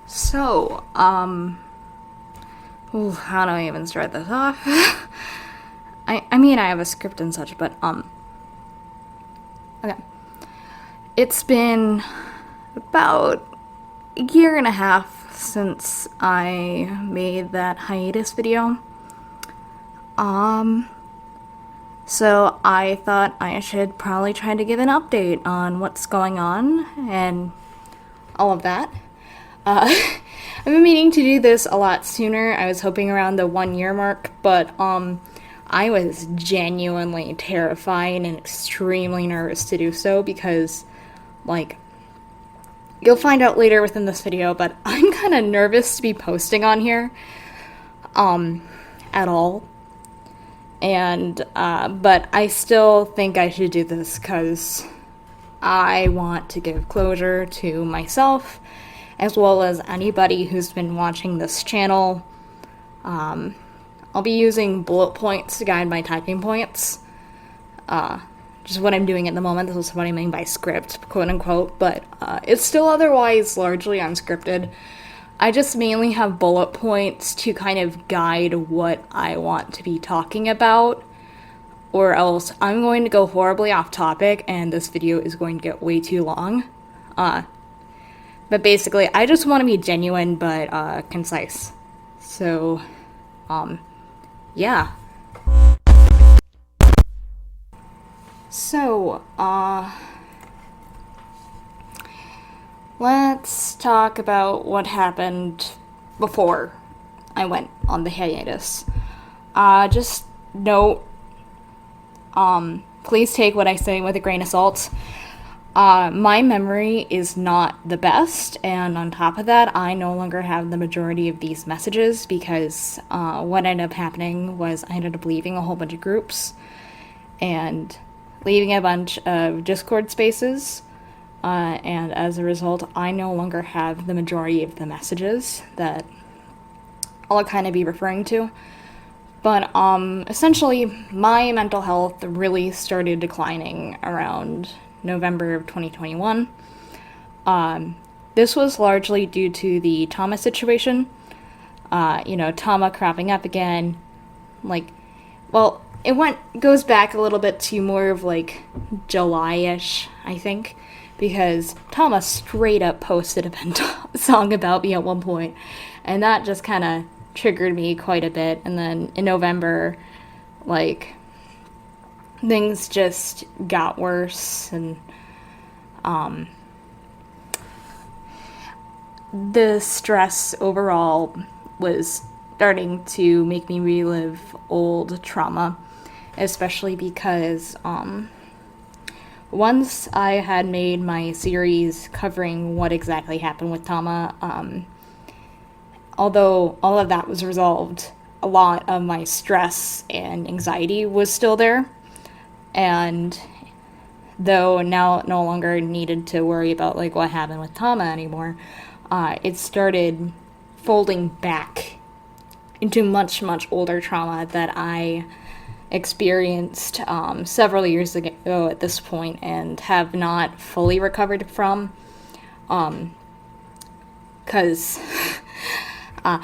So, how do I even start this off? I mean, I have a script and such, but, okay. It's been about a year and a half since I made that hiatus video. Um, so I thought I should probably try to give an update on what's going on and all of that. I've been meaning to do this a lot sooner. I was hoping around the 1 year mark, but I was genuinely terrified and extremely nervous to do so because, like, you'll find out later within this video, but I'm kind of nervous to be posting on here, at all. And, but I still think I should do this because I want to give closure to myself as well as anybody who's been watching this channel. I'll be using bullet points to guide my typing points. Just what I'm doing at the moment. This is what I mean by script, quote unquote, but it's still otherwise largely unscripted. I just mainly have bullet points to kind of guide what I want to be talking about, or else I'm going to go horribly off topic and this video is going to get way too long. But basically, I just want to be genuine but concise. So, yeah. So, let's talk about what happened before I went on the hiatus. Just note, please take what I say with a grain of salt. My memory is not the best, and on top of that, I no longer have the majority of these messages because what ended up happening was I ended up leaving a whole bunch of groups and leaving a bunch of Discord spaces, and as a result, I no longer have the majority of the messages that I'll kind of be referring to. But essentially, my mental health really started declining around November of 2021. This was largely due to the Tama situation. Tama cropping up again. It goes back a little bit to more of like July-ish, I think, because Tama straight up posted a song about me at one point, and that just kind of triggered me quite a bit. And then in November, things just got worse, and the stress overall was starting to make me relive old trauma, especially because once I had made my series covering what exactly happened with Tama, although all of that was resolved, a lot of my stress and anxiety was still there. And though now no longer needed to worry about what happened with Tama anymore, it started folding back into much, much older trauma that I experienced several years ago at this point and have not fully recovered from. Because I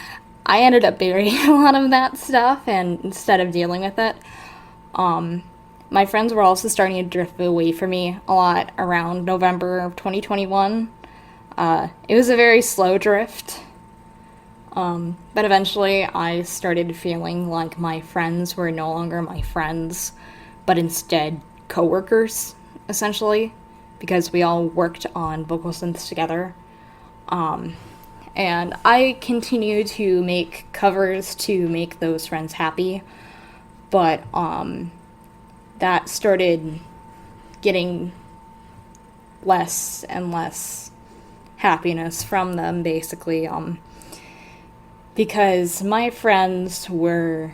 ended up burying a lot of that stuff, and instead of dealing with it, my friends were also starting to drift away from me a lot around November of 2021. It was a very slow drift, but eventually I started feeling like my friends were no longer my friends, but instead coworkers, essentially, because we all worked on vocal synths together. And I continue to make covers to make those friends happy, but that started getting less and less happiness from them, basically, because my friends were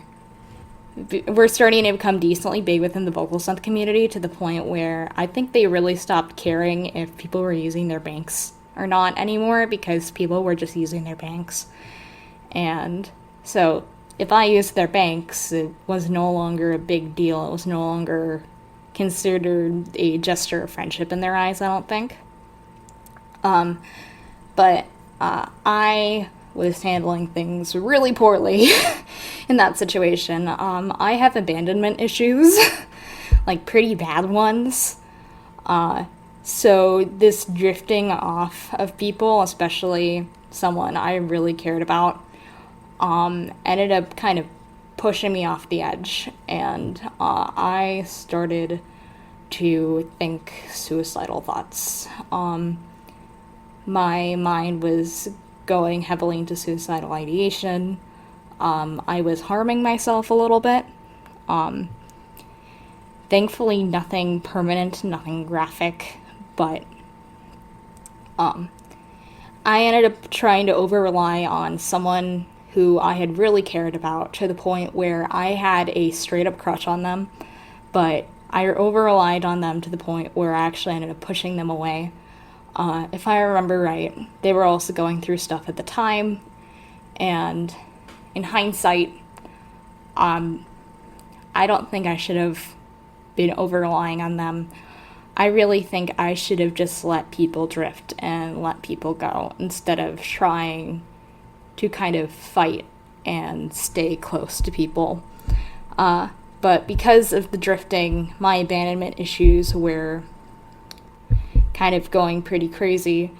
starting to become decently big within the vocal synth community, to the point where I think they really stopped caring if people were using their banks or not anymore, because people were just using their banks. And so if I used their banks, it was no longer a big deal. It was no longer considered a gesture of friendship in their eyes, I don't think. But I was handling things really poorly in that situation. I have abandonment issues, like pretty bad ones. So this drifting off of people, especially someone I really cared about, ended up kind of pushing me off the edge, and I started to think suicidal thoughts. My mind was going heavily into suicidal ideation. I was harming myself a little bit. Thankfully, nothing permanent, nothing graphic, but I ended up trying to over rely on someone who I had really cared about to the point where I had a straight up crush on them, but I over relied on them to the point where I actually ended up pushing them away. If I remember right, they were also going through stuff at the time, and in hindsight, I don't think I should have been over relying on them. I really think I should have just let people drift and let people go instead of trying to kind of fight and stay close to people. But because of the drifting, my abandonment issues were kind of going pretty crazy,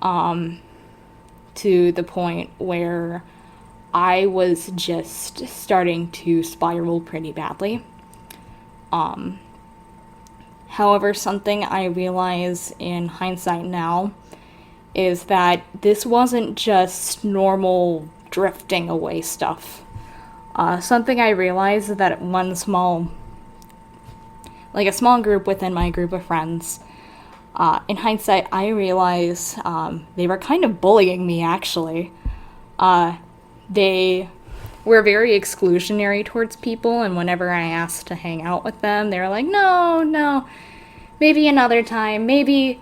to the point where I was just starting to spiral pretty badly. However, something I realize in hindsight now is that this wasn't just normal drifting away stuff. Something I realized is that a small group within my group of friends, in hindsight, I realize they were kind of bullying me, actually. They were very exclusionary towards people, and whenever I asked to hang out with them, they were like, no, maybe another time, maybe,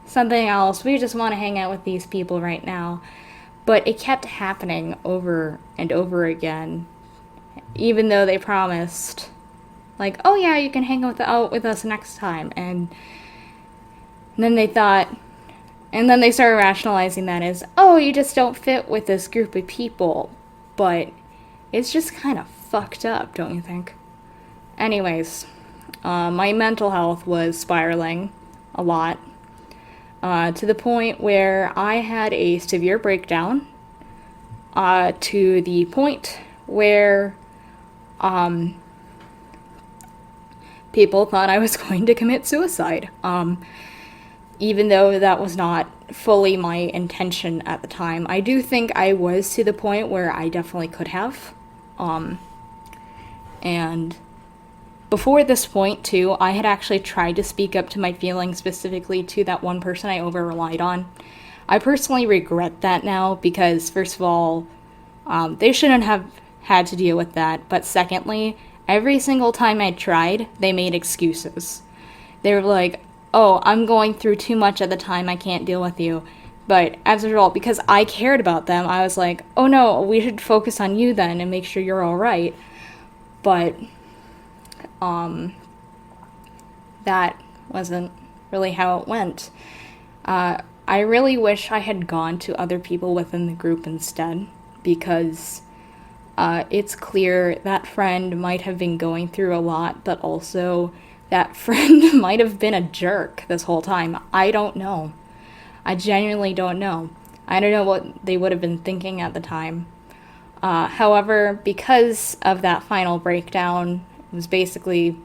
something else. We just want to hang out with these people right now. But it kept happening over and over again, even though they promised, like, oh yeah, you can hang out with us next time. And then they started rationalizing that as, oh, you just don't fit with this group of people. But it's just kind of fucked up, don't you think? Anyways, my mental health was spiraling a lot, to the point where I had a severe breakdown, to the point where people thought I was going to commit suicide. Even though that was not fully my intention at the time. I do think I was to the point where I definitely could have. And before this point, too, I had actually tried to speak up to my feelings specifically to that one person I over-relied on. I personally regret that now because, first of all, they shouldn't have had to deal with that. But secondly, every single time I tried, they made excuses. They were like, oh, I'm going through too much at the time, I can't deal with you. But as a result, because I cared about them, I was like, oh no, we should focus on you then and make sure you're alright. But, that wasn't really how it went. I really wish I had gone to other people within the group instead, because it's clear that friend might have been going through a lot, but also that friend might have been a jerk this whole time. I don't know. I genuinely don't know. I don't know what they would have been thinking at the time. However, because of that final breakdown, it was basically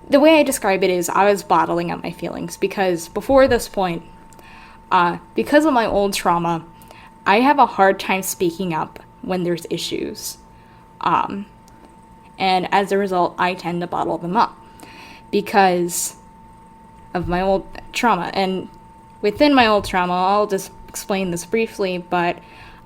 the way I describe it is I was bottling up my feelings, because before this point, because of my old trauma, I have a hard time speaking up when there's issues. And as a result, I tend to bottle them up because of my old trauma. And within my old trauma, I'll just explain this briefly, but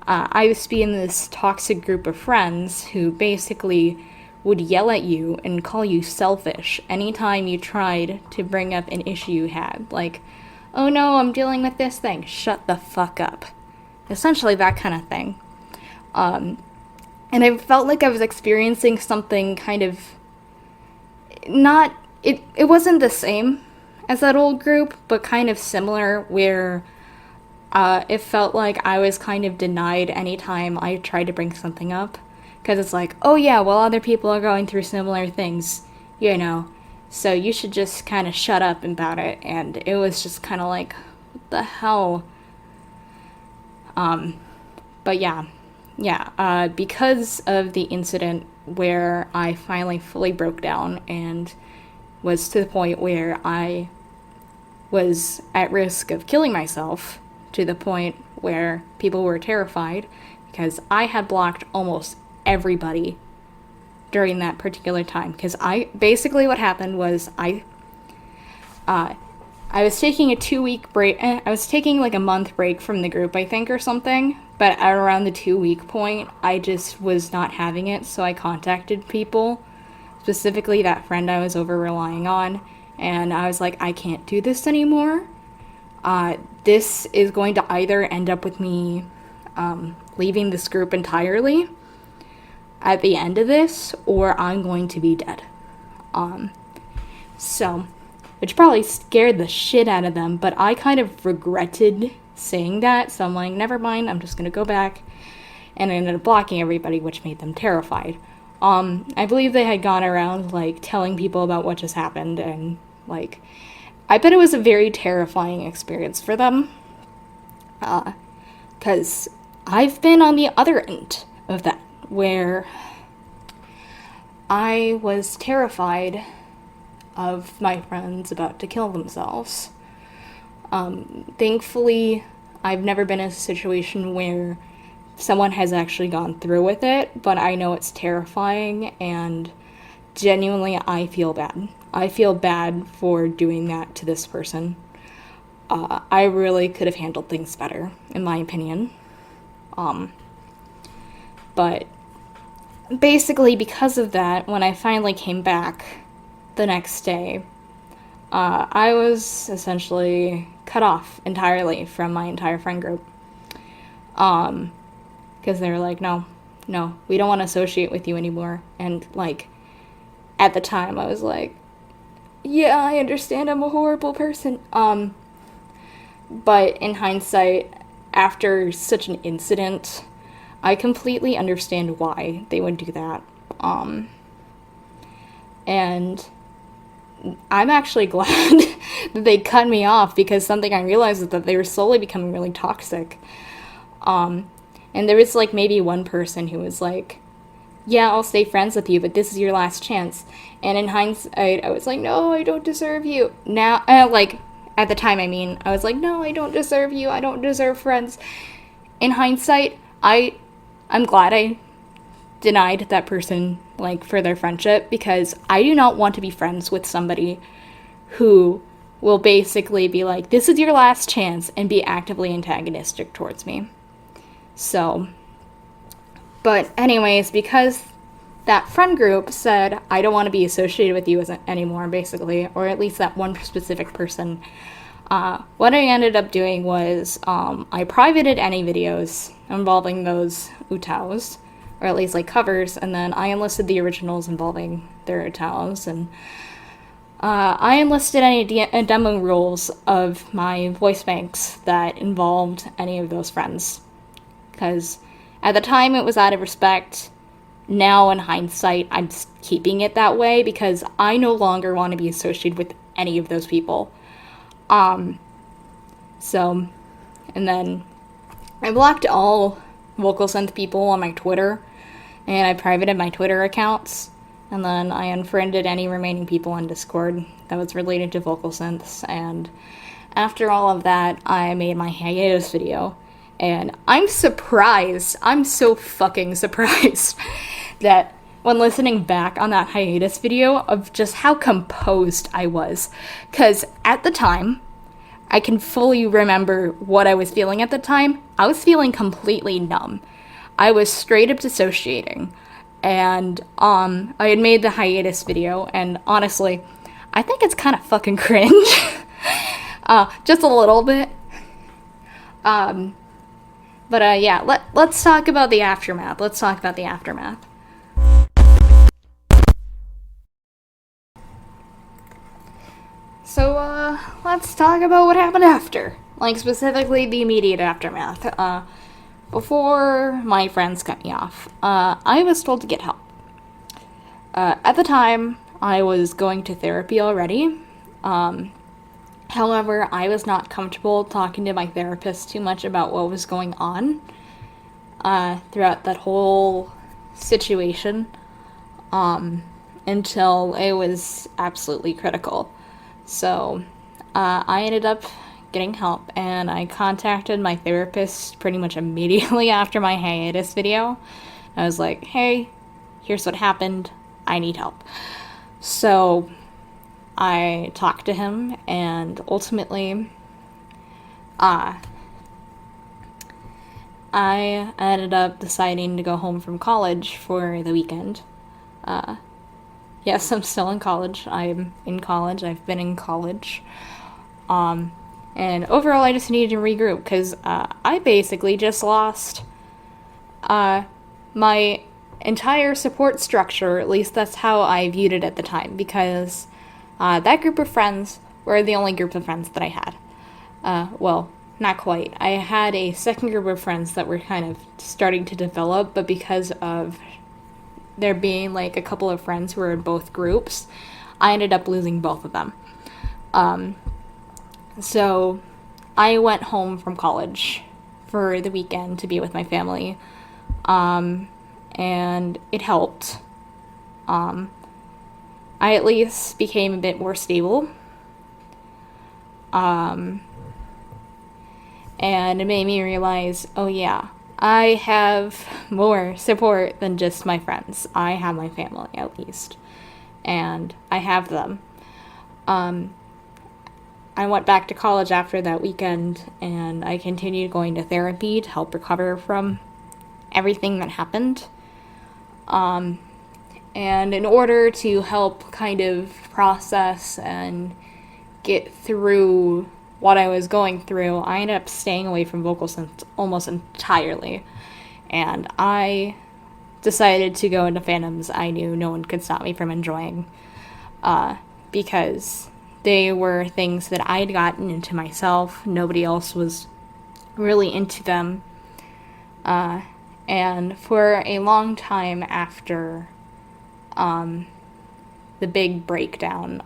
I used to be in this toxic group of friends who basically would yell at you and call you selfish anytime you tried to bring up an issue you had. Like, oh no, I'm dealing with this thing. Shut the fuck up. Essentially that kind of thing. And I felt like I was experiencing something kind of it wasn't the same as that old group, but kind of similar, where it felt like I was kind of denied anytime I tried to bring something up. Because it's like, oh yeah, well, other people are going through similar things, you know, so you should just kind of shut up about it. And it was just kind of like, what the hell? But yeah, because of the incident where I finally fully broke down and was to the point where I was at risk of killing myself, to the point where people were terrified, because I had blocked almost everybody during that particular time. Because basically what happened was I was taking a 2-week break. I was taking like a month break from the group, I think, or something. But at around the 2-week point, I just was not having it. So I contacted people, specifically that friend I was over relying on. And I was like, I can't do this anymore. This is going to either end up with me leaving this group entirely at the end of this, or I'm going to be dead. So, which probably scared the shit out of them, but I kind of regretted saying that, so I'm like, never mind, I'm just gonna go back, and I ended up blocking everybody, which made them terrified. I believe they had gone around, like, telling people about what just happened, and, like, I bet it was a very terrifying experience for them, because I've been on the other end of that, where I was terrified of my friends about to kill themselves. Thankfully, I've never been in a situation where someone has actually gone through with it, but I know it's terrifying, and genuinely, I feel bad. I feel bad for doing that to this person. I really could have handled things better, in my opinion. But basically, because of that, when I finally came back the next day, I was essentially cut off entirely from my entire friend group. Because they were like, no, we don't want to associate with you anymore. And, like, at the time, I was like, yeah, I understand I'm a horrible person. But in hindsight, after such an incident, I completely understand why they would do that. And I'm actually glad that they cut me off, because something I realized is that they were slowly becoming really toxic. And there was, like, maybe one person who was like, yeah, I'll stay friends with you, but this is your last chance. And in hindsight, I was like, no, I don't deserve you. Now, like, at the time, I mean, I was like, no, I don't deserve you. I don't deserve friends. In hindsight, I'm glad I denied that person, like, for their friendship, because I do not want to be friends with somebody who will basically be like, this is your last chance, and be actively antagonistic towards me. So, but anyways, because that friend group said, I don't want to be associated with you anymore, basically, or at least that one specific person, what I ended up doing was, I privated any videos involving those Utaos, or at least, like, covers, and then I enlisted the originals involving their Utaos, and I enlisted any demo rules of my voice banks that involved any of those friends. Because at the time it was out of respect. Now, in hindsight, I'm keeping it that way because I no longer want to be associated with any of those people. So, and then I blocked all Vocal Synth people on my Twitter, and I privated my Twitter accounts, and then I unfriended any remaining people on Discord that was related to Vocal Synths, and after all of that, I made my hiatus video. And I'm surprised, I'm so fucking surprised that when listening back on that hiatus video of just how composed I was. Because at the time, I can fully remember what I was feeling at the time. I was feeling completely numb. I was straight up dissociating. And I had made the hiatus video, and honestly, I think it's kind of fucking cringe. Just a little bit. But yeah, let's talk about the aftermath. So, let's talk about what happened after. Like, specifically the immediate aftermath. Before my friends cut me off, I was told to get help. At the time, I was going to therapy already. However, I was not comfortable talking to my therapist too much about what was going on throughout that whole situation until it was absolutely critical. So I ended up getting help, and I contacted my therapist pretty much immediately after my hiatus video. I was like, hey, here's what happened. I need help. So I talked to him, and ultimately I ended up deciding to go home from college for the weekend. Yes, I'm still in college. I'm in college. I've been in college. And overall, I just needed to regroup because I basically just lost my entire support structure. At least that's how I viewed it at the time, because that group of friends were the only group of friends that I had. Well, not quite. I had a second group of friends that were kind of starting to develop, but because of there being like a couple of friends who were in both groups, I ended up losing both of them. So I went home from college for the weekend to be with my family, and it helped. I at least became a bit more stable. And it made me realize, oh yeah, I have more support than just my friends. I have my family, at least. And I have them. I went back to college after that weekend, and I continued going to therapy to help recover from everything that happened. And in order to help kind of process and get through what I was going through, I ended up staying away from Vocal Synth almost entirely. And I decided to go into fandoms I knew no one could stop me from enjoying, because they were things that I'd gotten into myself. Nobody else was really into them. And for a long time after the big breakdown,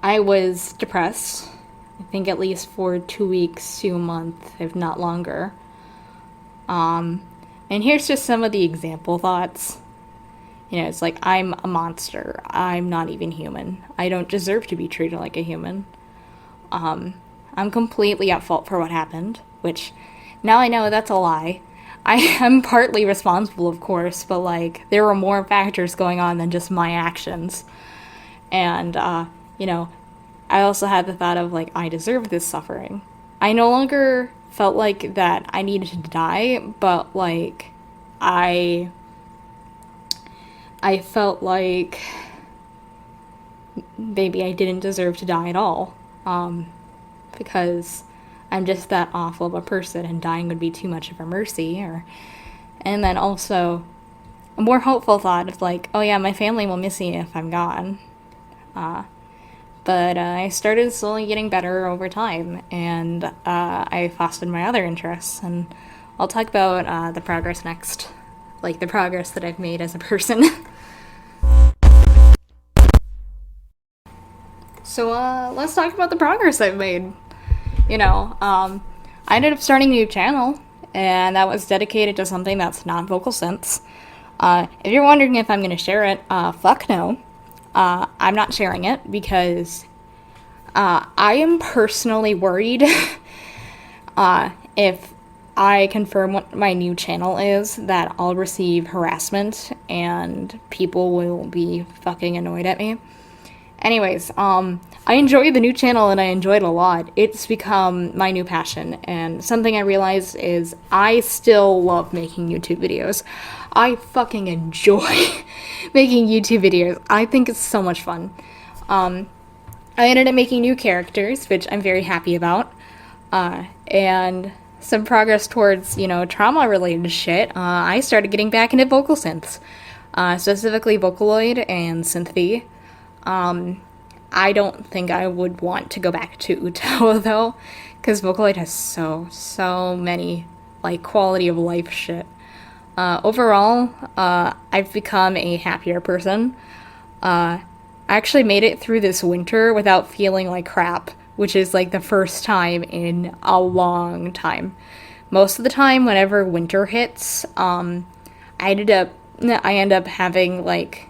I was depressed. I think at least for 2 weeks to a month, if not longer. And here's just some of the example thoughts. You know, it's like, I'm a monster. I'm not even human. I don't deserve to be treated like a human. I'm completely at fault for what happened, which now I know that's a lie. I am partly responsible, of course, but like, there were more factors going on than just my actions. And, you know, I also had the thought of like, I deserve this suffering. I no longer felt like that I needed to die, but like, I felt like maybe I didn't deserve to die at all, because I'm just that awful of a person, and dying would be too much of a mercy. And then also a more hopeful thought of like, oh yeah, my family will miss me if I'm gone. But I started slowly getting better over time, and I fostered my other interests, and I'll talk about the progress next, like the progress that I've made as a person. So let's talk about the progress I've made. You know, I ended up starting a new channel, and that was dedicated to something that's not vocal synths. If you're wondering if I'm going to share it, fuck no. I'm not sharing it because I am personally worried if I confirm what my new channel is, that I'll receive harassment and people will be fucking annoyed at me. Anyways, I enjoy the new channel and I enjoy it a lot. It's become my new passion, and something I realized is I still love making YouTube videos. I fucking enjoy making YouTube videos. I think it's so much fun. I ended up making new characters, which I'm very happy about, and some progress towards, you know, trauma-related shit. I started getting back into vocal synths, specifically Vocaloid and Synthv. I don't think I would want to go back to Utawa though, because Vocaloid has so many like quality of life shit. Overall, I've become a happier person. I actually made it through this winter without feeling like crap, which is like the first time in a long time. Most of the time, whenever winter hits, I end up having like,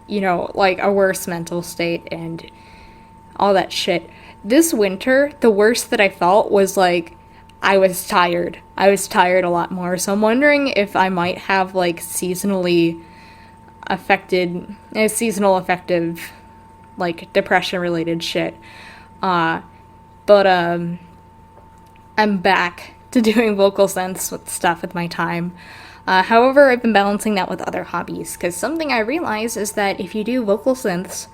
like a worse mental state and all that shit. This winter, the worst that I felt was like I was tired. I was tired a lot more. So I'm wondering if I might have like seasonal affective, like depression related shit. But I'm back to doing vocal synths with stuff with my time. However, I've been balancing that with other hobbies, because something I realize is that if you do vocal synths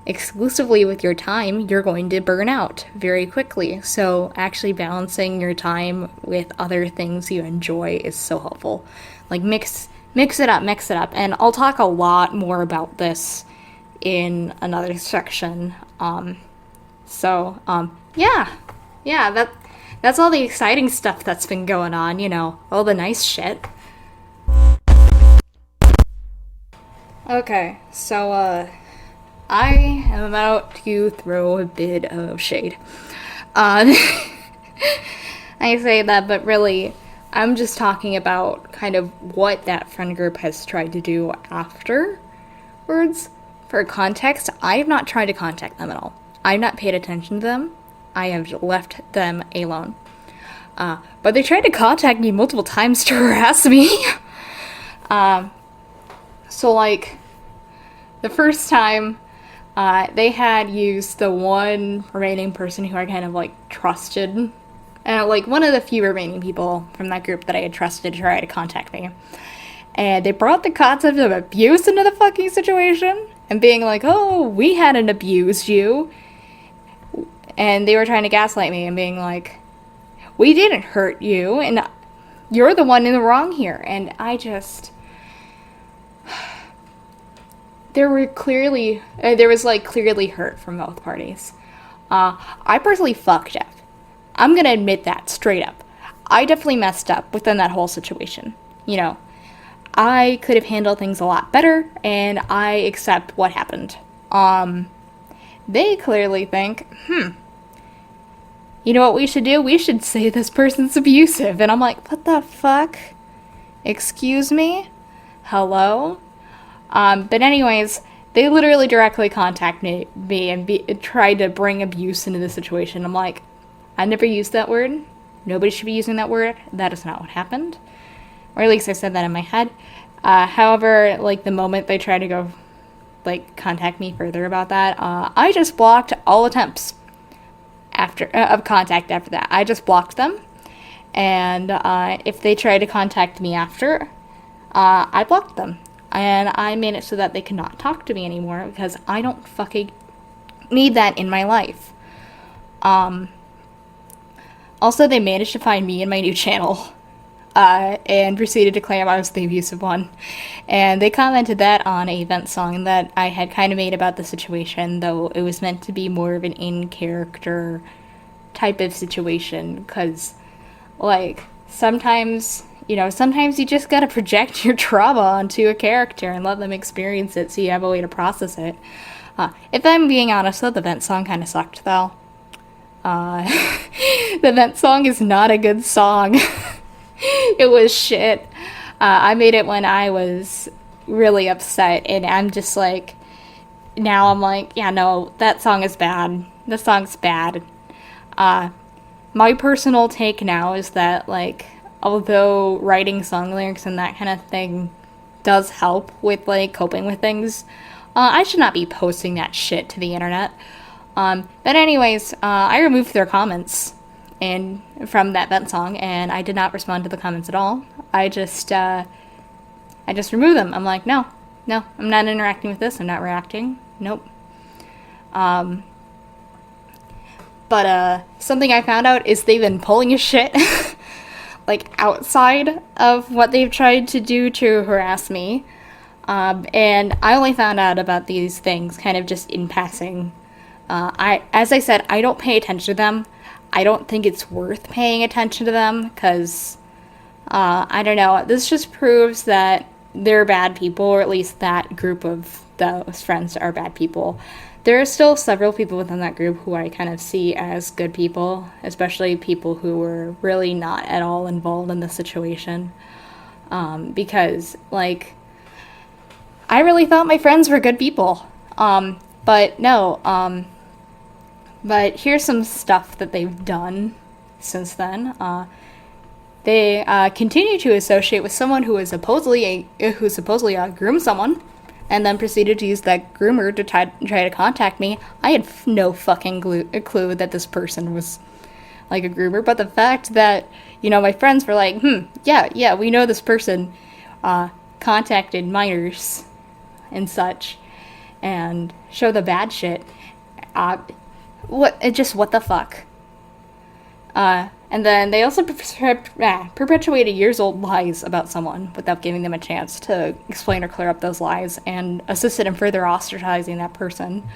exclusively with your time, you're going to burn out very quickly. So actually balancing your time with other things you enjoy is so helpful. Like mix it up. And I'll talk a lot more about this in another section. Yeah, that's all the exciting stuff that's been going on, all the nice shit. Okay, so, I am about to throw a bit of shade. I say that, but really, I'm just talking about kind of what that friend group has tried to do afterwards. For context, I have not tried to contact them at all. I have not paid attention to them. I have left them alone. But they tried to contact me multiple times to harass me. So, like, the first time, they had used the one remaining person who I kind of, like, trusted. Like, one of the few remaining people from that group that I had trusted to try to contact me. And they brought the concept of abuse into the fucking situation. And being like, oh, we hadn't abused you. And they were trying to gaslight me and being like, we didn't hurt you. And you're the one in the wrong here. And I just... there was clearly hurt from both parties. I personally fucked up. I'm gonna admit that straight up. I definitely messed up within that whole situation. I could have handled things a lot better, and I accept what happened. They clearly think, you know what we should do? We should say this person's abusive. And I'm like, what the fuck? Excuse me? Hello? But anyways, they literally directly contacted me and tried to bring abuse into the situation. I'm like, I never used that word. Nobody should be using that word. That is not what happened. Or at least I said that in my head. However, like, the moment they tried to go, like, contact me further about that, I just blocked all attempts of contact after that. I just blocked them. And if they tried to contact me after, I blocked them. And I made it so that they could not talk to me anymore, because I don't fucking need that in my life. Also, they managed to find me in my new channel, and proceeded to claim I was the abusive one. And they commented that on a vent song that I had kind of made about the situation, though it was meant to be more of an in-character type of situation, because, like, sometimes you just gotta project your trauma onto a character and let them experience it so you have a way to process it. If I'm being honest, though, the vent song kind of sucked, though. The vent song is not a good song. It was shit. I made it when I was really upset, and I'm just like, now I'm like, yeah, no, that song is bad. The song's bad. My personal take now is that, like, although writing song lyrics and that kind of thing does help with, like, coping with things, I should not be posting that shit to the internet. But anyways, I removed their comments and from that vent song, and I did not respond to the comments at all. I just removed them. I'm like, no, I'm not interacting with this. I'm not reacting. Nope. But something I found out is they've been pulling a shit, like, outside of what they've tried to do to harass me. And I only found out about these things kind of just in passing. As I said, I don't pay attention to them. I don't think it's worth paying attention to them because, I don't know, this just proves that they're bad people, or at least that group of those friends are bad people. There are still several people within that group who I kind of see as good people, especially people who were really not at all involved in the situation. Because, like, I really thought my friends were good people. But no, but here's some stuff that they've done since then. They continue to associate with someone who supposedly groomed someone, and then proceeded to use that groomer to try to contact me. I had no fucking clue that this person was like a groomer, but the fact that, you know, my friends were like, yeah, we know this person contacted minors and such, and show the bad shit. What the fuck? And then they also perpetuated years-old lies about someone without giving them a chance to explain or clear up those lies, and assisted in further ostracizing that person.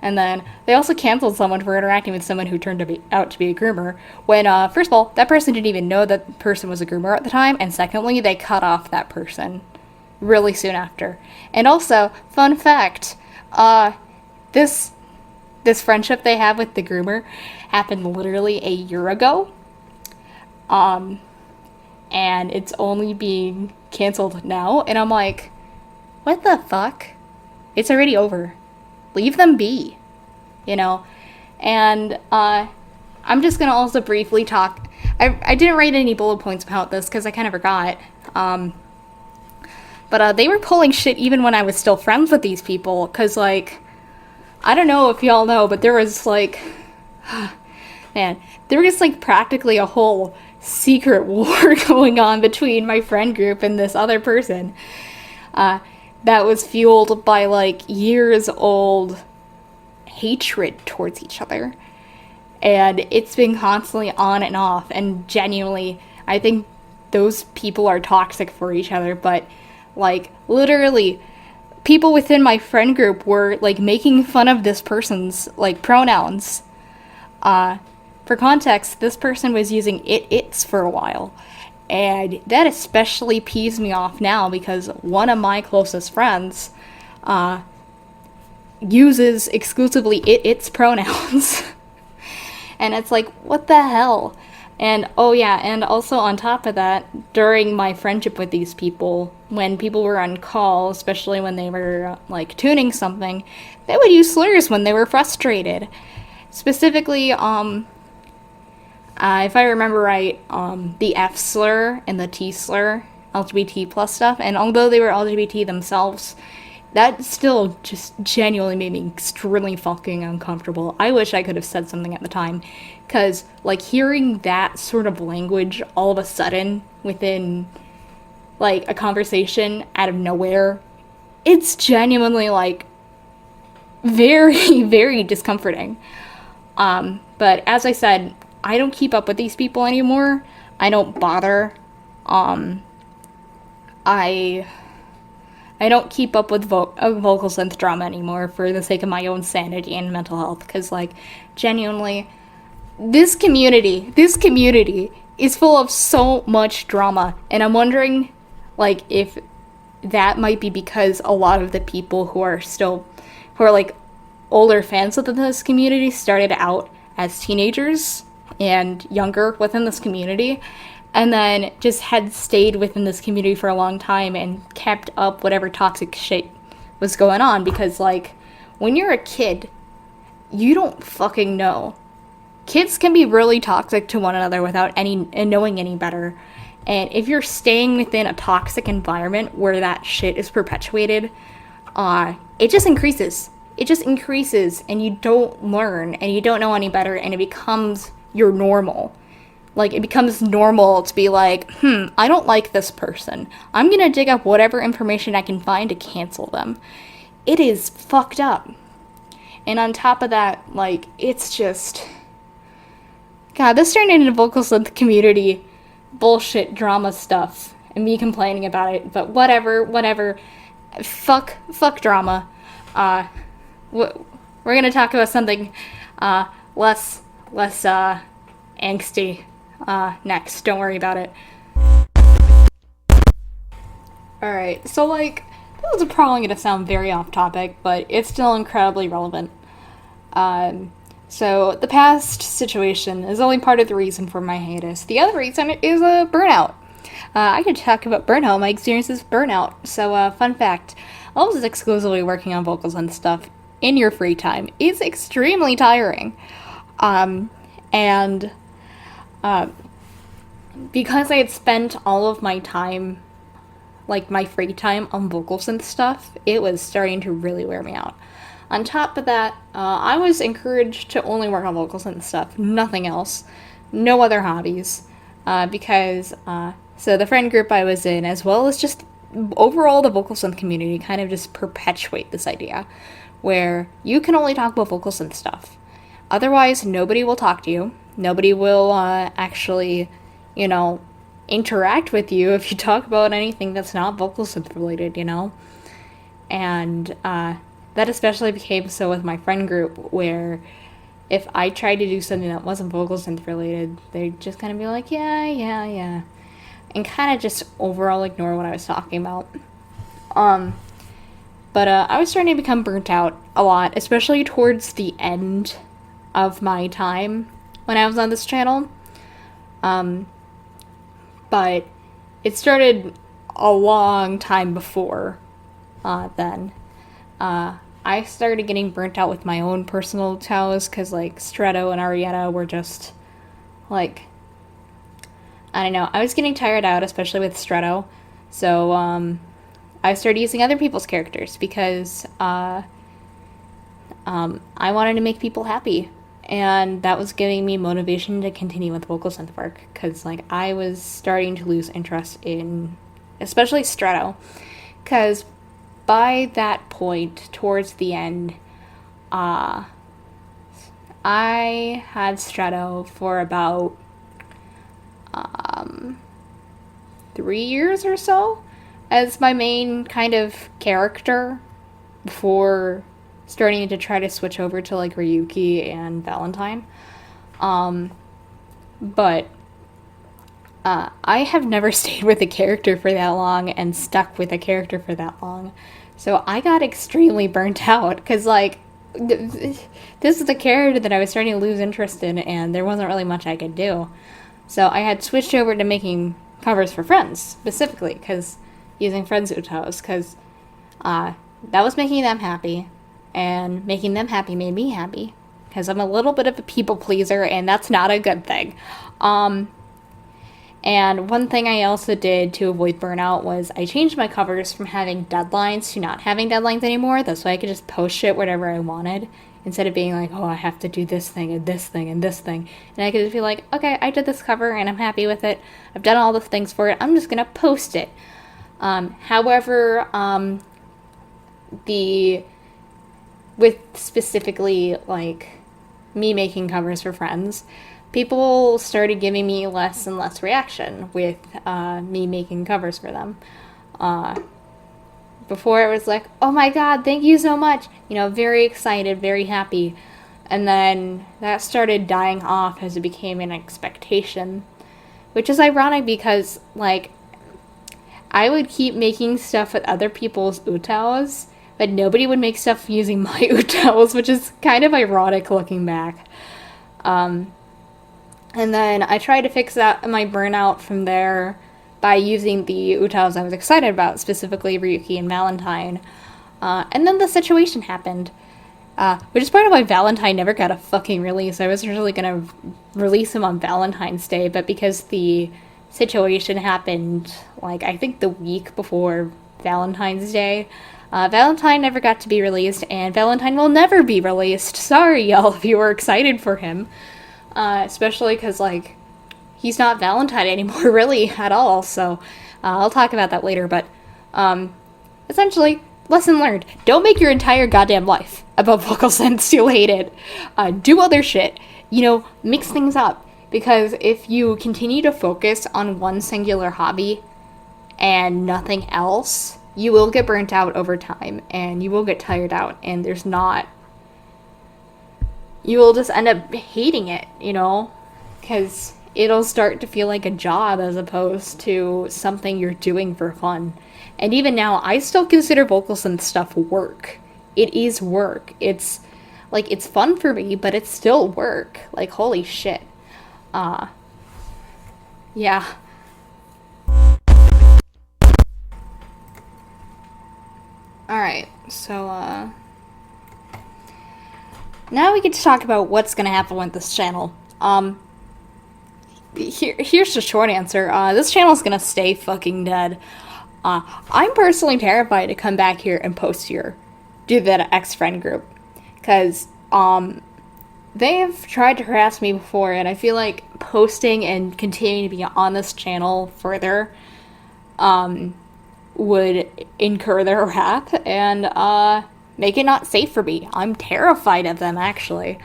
And then they also canceled someone for interacting with someone who turned out to be a groomer, when, first of all, that person didn't even know that person was a groomer at the time, and secondly, they cut off that person really soon after. And also, fun fact, this friendship they have with the groomer happened literally a year ago. And it's only being canceled now, and I'm like, what the fuck? It's already over. Leave them be, you know? And, I'm just gonna also briefly talk. I didn't write any bullet points about this because I kind of forgot. But they were pulling shit even when I was still friends with these people, because, like, I don't know if y'all know, but there was, like, man, there was, like, practically a whole secret war going on between my friend group and this other person. That was fueled by, like, years old hatred towards each other. And it's been constantly on and off, and genuinely, I think those people are toxic for each other, but, like, literally, people within my friend group were, like, making fun of this person's, like, pronouns. For context, this person was using its for a while, and that especially peeves me off now because one of my closest friends, uses exclusively its pronouns. And it's like, what the hell? And, oh yeah, and also on top of that, during my friendship with these people, when people were on call, especially when they were, like, tuning something, they would use slurs when they were frustrated. Specifically, if I remember right, the F slur and the T slur, LGBT plus stuff, and although they were LGBT themselves, that still just genuinely made me extremely fucking uncomfortable. I wish I could have said something at the time, because, like, hearing that sort of language all of a sudden within, like, a conversation out of nowhere, it's genuinely, like, very, very discomforting. But as I said, I don't keep up with these people anymore. I don't bother. I don't keep up with vocal synth drama anymore for the sake of my own sanity and mental health, because, like, genuinely, this community is full of so much drama, and I'm wondering, like, if that might be because a lot of the people who are like older fans of this community started out as teenagers and younger within this community, and then just had stayed within this community for a long time and kept up whatever toxic shit was going on, because, like, when you're a kid, you don't fucking know. Kids can be really toxic to one another without knowing any better, and if you're staying within a toxic environment where that shit is perpetuated, it just increases. It just increases, and you don't learn, and you don't know any better, and it becomes your normal. Like, it becomes normal to be like, I don't like this person. I'm gonna dig up whatever information I can find to cancel them. It is fucked up. And on top of that, like, it's just... God, this turned into vocal synth community bullshit drama stuff, and me complaining about it, but whatever. fuck drama. Uh, we're gonna talk about something less angsty next. Don't worry about it. Alright, so like, this is probably gonna sound very off topic, but it's still incredibly relevant. So the past situation is only part of the reason for my hiatus. The other reason is a burnout. I could talk about burnout, my experiences with burnout. So, fun fact, almost exclusively working on vocals and stuff in your free time is extremely tiring. And because I had spent all of my time, like my free time, on vocal synth stuff, it was starting to really wear me out. On top of that, I was encouraged to only work on vocal synth stuff, nothing else, no other hobbies, because so the friend group I was in, as well as just overall the vocal synth community, kind of just perpetuate this idea where you can only talk about vocal synth stuff. Otherwise, nobody will talk to you. Nobody will actually, interact with you if you talk about anything that's not vocal synth related, And that especially became so with my friend group, where if I tried to do something that wasn't vocal synth related, they'd just kind of be like, yeah, and kind of just overall ignore what I was talking about. But I was starting to become burnt out a lot, especially towards the end of my time when I was on this channel. But it started a long time before then. I started getting burnt out with my own personal TOWs, because, like, Stretto and Arietta were just, like, I don't know, I was getting tired out, especially with Stretto, so, I started using other people's characters, because, I wanted to make people happy, and that was giving me motivation to continue with vocal synth work, because, like, I was starting to lose interest in, especially Stretto, because by that point, towards the end, I had Stretto for about 3 years or so as my main kind of character before starting to try to switch over to like Ryuki and Valentine. But I have never stayed with a character for that long and stuck with a character for that long. So I got extremely burnt out because, like, this is the character that I was starting to lose interest in, and there wasn't really much I could do. So I had switched over to making covers for friends, specifically, because using friends' utos, because that was making them happy, and making them happy made me happy, because I'm a little bit of a people pleaser, and that's not a good thing. And one thing I also did to avoid burnout was I changed my covers from having deadlines to not having deadlines anymore. That's why I could just post shit whatever I wanted, instead of being like, oh, I have to do this thing and this thing and this thing. And I could just be like, okay, I did this cover and I'm happy with it. I've done all the things for it. I'm just gonna post it. However, with specifically like me making covers for friends, people started giving me less and less reaction with me making covers for them. Before it was like, oh my god, thank you so much. Very excited, very happy. And then that started dying off as it became an expectation. Which is ironic because, like, I would keep making stuff with other people's utos, but nobody would make stuff using my utos, which is kind of ironic looking back. And then I tried to fix that my burnout from there by using the utos I was excited about, specifically Ryuki and Valentine. And then the situation happened, which is part of why Valentine never got a fucking release. I was originally going to release him on Valentine's Day, but because the situation happened, like, I think the week before Valentine's Day, Valentine never got to be released, and Valentine will never be released. Sorry, y'all, if you were excited for him. Especially because, like, he's not Valentine anymore, really, at all, so I'll talk about that later, but, essentially, lesson learned. Don't make your entire goddamn life about vocal synths. You'll hate it. Do other shit. Mix things up, because if you continue to focus on one singular hobby and nothing else, you will get burnt out over time, and you will get tired out, and you will just end up hating it, because it'll start to feel like a job as opposed to something you're doing for fun. And even now, I still consider vocal synth stuff work. It is work. It's fun for me, but it's still work. Like, holy shit. Yeah. Alright, so, now we get to talk about what's gonna happen with this channel. Here's the short answer. This channel's gonna stay fucking dead. I'm personally terrified to come back here and post here due to that ex-friend group. Because, they've tried to harass me before, and I feel like posting and continuing to be on this channel further, would incur their wrath and, make it not safe for me. I'm terrified of them, actually.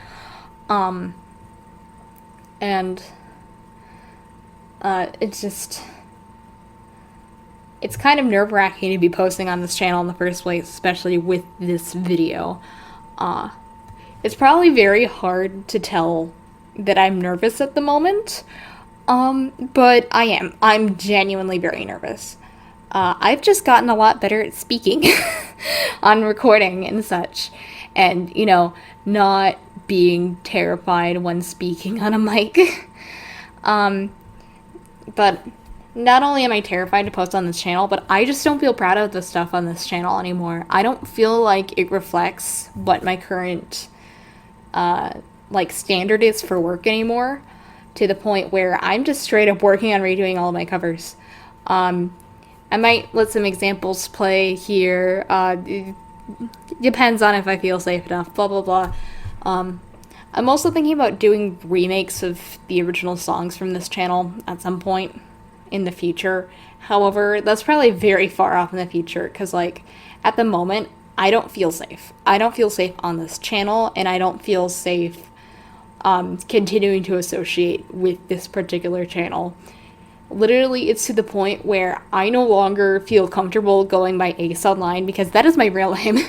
It's kind of nerve-wracking to be posting on this channel in the first place, especially with this video. It's probably very hard to tell that I'm nervous at the moment, but I am. I'm genuinely very nervous. I've just gotten a lot better at speaking on recording and such, and, not being terrified when speaking on a mic. But not only am I terrified to post on this channel, but I just don't feel proud of the stuff on this channel anymore. I don't feel like it reflects what my current, standard is for work anymore, to the point where I'm just straight up working on redoing all of my covers. I might let some examples play here. It depends on if I feel safe enough, blah, blah, blah. I'm also thinking about doing remakes of the original songs from this channel at some point in the future. However, that's probably very far off in the future, because, at the moment, I don't feel safe. I don't feel safe on this channel, and I don't feel safe continuing to associate with this particular channel. Literally, it's to the point where I no longer feel comfortable going by Ace Online, because that is my real name.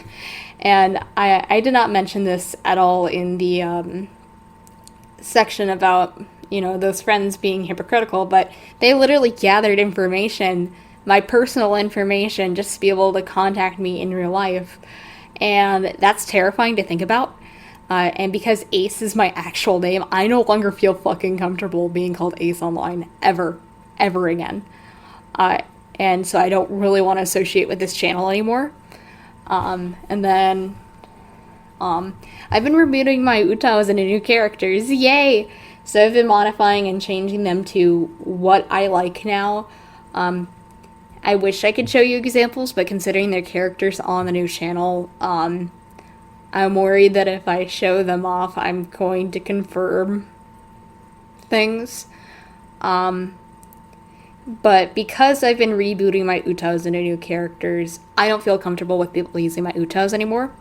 And I did not mention this at all in the section about, those friends being hypocritical, but they literally gathered information, my personal information, just to be able to contact me in real life. And that's terrifying to think about. And because Ace is my actual name, I no longer feel fucking comfortable being called Ace Online, ever again. And so I don't really want to associate with this channel anymore. And then, I've been rebooting my Utaos into new characters, yay! So I've been modifying and changing them to what I like now. I wish I could show you examples, but considering their characters on the new channel, I'm worried that if I show them off, I'm going to confirm things. But because I've been rebooting my Utaos into new characters, I don't feel comfortable with people using my Utaos anymore.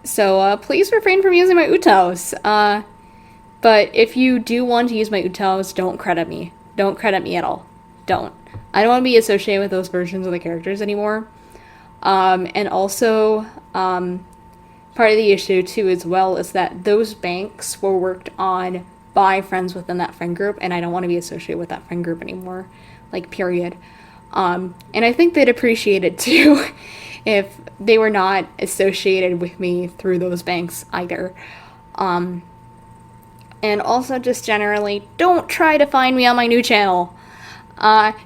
So please refrain from using my Utaos. But if you do want to use my Utaos, don't credit me. Don't credit me at all. Don't. I don't want to be associated with those versions of the characters anymore. And also, part of the issue, too, as well, is that those banks were worked on by friends within that friend group, and I don't want to be associated with that friend group anymore. Period. And I think they'd appreciate it, too, if they were not associated with me through those banks either. And also, just generally, don't try to find me on my new channel.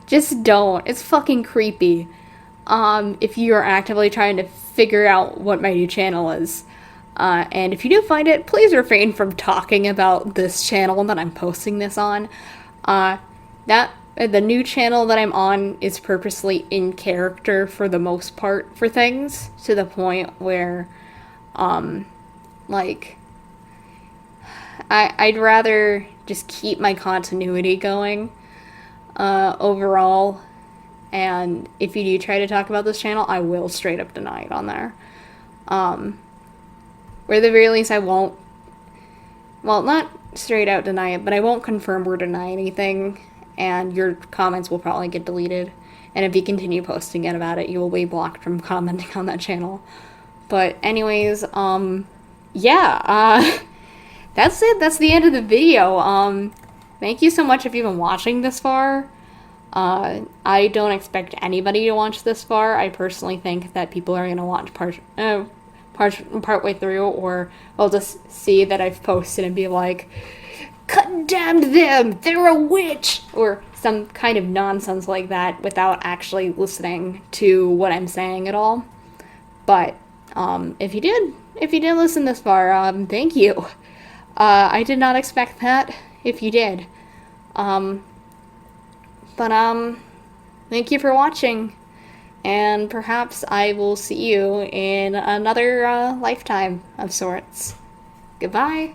Just don't. It's fucking creepy. If you are actively trying to figure out what my new channel is. And if you do find it, please refrain from talking about this channel that I'm posting this on. The new channel that I'm on is purposely in character for the most part for things, to the point where, I'd rather just keep my continuity going, overall. And if you do try to talk about this channel, I will straight up deny it on there. Or at the very least, I won't, well, not straight out deny it, but I won't confirm or deny anything, and your comments will probably get deleted. And if you continue posting it about it, you will be blocked from commenting on that channel. But anyways, yeah, that's it. That's the end of the video. Thank you so much if you've been watching this far. I don't expect anybody to watch this far. I personally think that people are gonna watch partway through, or they'll just see that I've posted and be like, "Condemned them! They're a witch!" or some kind of nonsense like that without actually listening to what I'm saying at all. But if you did listen this far, thank you. I did not expect that. If you did, but thank you for watching, and perhaps I will see you in another lifetime of sorts. Goodbye.